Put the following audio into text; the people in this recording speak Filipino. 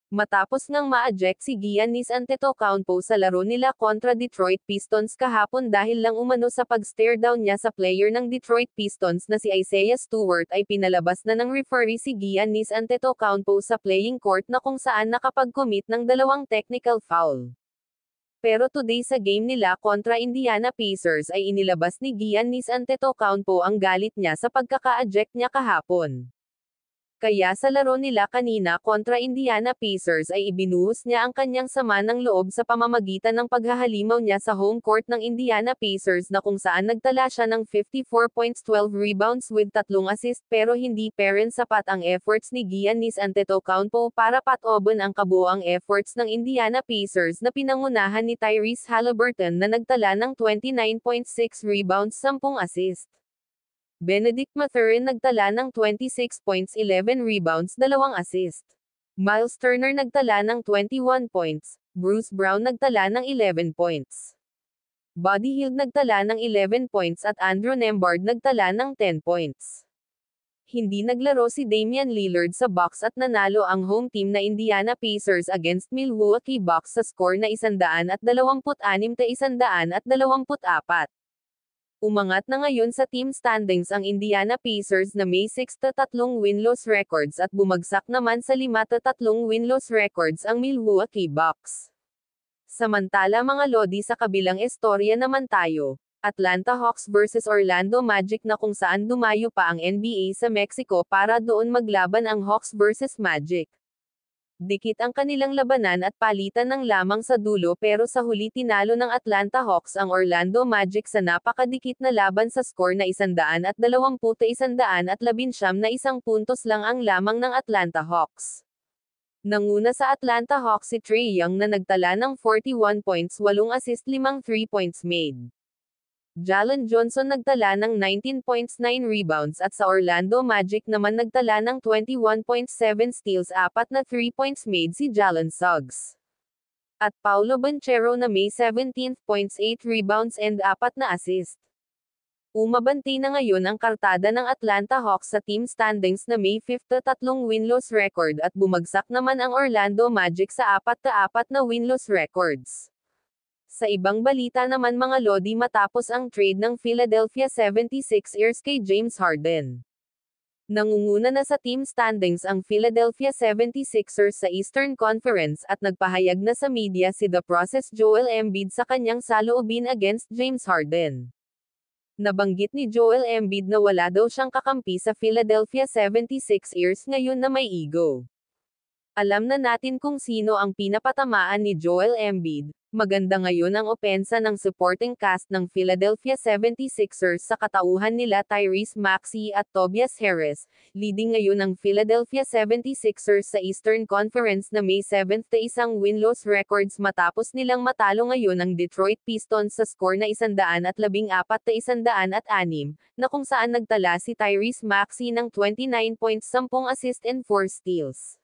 Matapos ngang ma-eject si Giannis Antetokounmpo sa laro nila kontra Detroit Pistons kahapon dahil lang umano sa pag-stare down niya sa player ng Detroit Pistons na si Isaiah Stewart ay pinalabas na ng referee si Giannis Antetokounmpo sa playing court na kung saan nakapag-commit ng 2 technical foul. Pero today sa game nila kontra Indiana Pacers ay inilabas ni Giannis Antetokounmpo ang galit niya sa pagkaka-eject niya kahapon. Kaya sa laro nila kanina kontra Indiana Pacers ay ibinuhos niya ang kanyang sama ng loob sa pamamagitan ng paghahalimaw niya sa home court ng Indiana Pacers na kung saan nagtala siya ng 54 points 12 rebounds with 3 assists pero hindi pa rin sapat ang efforts ni Giannis Antetokounmpo para patoban ang kabuoang efforts ng Indiana Pacers na pinangunahan ni Tyrese Haliburton na nagtala ng 29.6 rebounds 10 assists. Benedict Mathurin nagtala ng 26 points 11 rebounds 2 assists. Miles Turner nagtala ng 21 points, Bruce Brown nagtala ng 11 points. Buddy Hield nagtala ng 11 points at Andrew Nembhard nagtala ng 10 points. Hindi naglaro si Damian Lillard sa Bucks at nanalo ang home team na Indiana Pacers against Milwaukee Bucks sa score na 126-124. Umangat na ngayon sa team standings ang Indiana Pacers na may 6-3 win-loss records at bumagsak naman sa 5-3 win-loss records ang Milwaukee Bucks. Samantala mga lodi sa kabilang istorya naman tayo, Atlanta Hawks vs Orlando Magic na kung saan dumayo pa ang NBA sa Mexico para doon maglaban ang Hawks vs Magic. Dikit ang kanilang labanan at palitan ng lamang sa dulo pero sa huli tinalo ng Atlanta Hawks ang Orlando Magic sa napakadikit na laban sa score na 120-111 na 1 puntos lang ang lamang ng Atlanta Hawks. Nanguna sa Atlanta Hawks si Trae Young na nagtala ng 41 points 8 assists 5 3-points made. Jalen Johnson nagtala ng 19 points 9 rebounds at sa Orlando Magic naman nagtala ng 21.7 steals 4 na 3-points made si Jalen Suggs. At Paolo Banchero na may 17 points 8 rebounds and 4 na assist. Umabanti na ngayon ang kartada ng Atlanta Hawks sa team standings na may 5-3 win-loss record at bumagsak naman ang Orlando Magic sa 4-4 na win-loss records. Sa ibang balita naman mga lodi matapos ang trade ng Philadelphia 76ers kay James Harden. Nangunguna na sa team standings ang Philadelphia 76ers sa Eastern Conference at nagpahayag na sa media si The Process Joel Embiid sa kanyang saloobin against James Harden. Nabanggit ni Joel Embiid na wala daw siyang kakampi sa Philadelphia 76ers ngayon na may ego. Alam na natin kung sino ang pinapatamaan ni Joel Embiid. Maganda ngayon ang opensa ng supporting cast ng Philadelphia 76ers sa katauhan nila Tyrese Maxey at Tobias Harris, leading ngayon ang Philadelphia 76ers sa Eastern Conference na may 7th na isang win-loss records matapos nilang matalo ngayon ang Detroit Pistons sa score na 114-106 na kung saan nagtala si Tyrese Maxey ng 29 points 10 assists and 4 steals.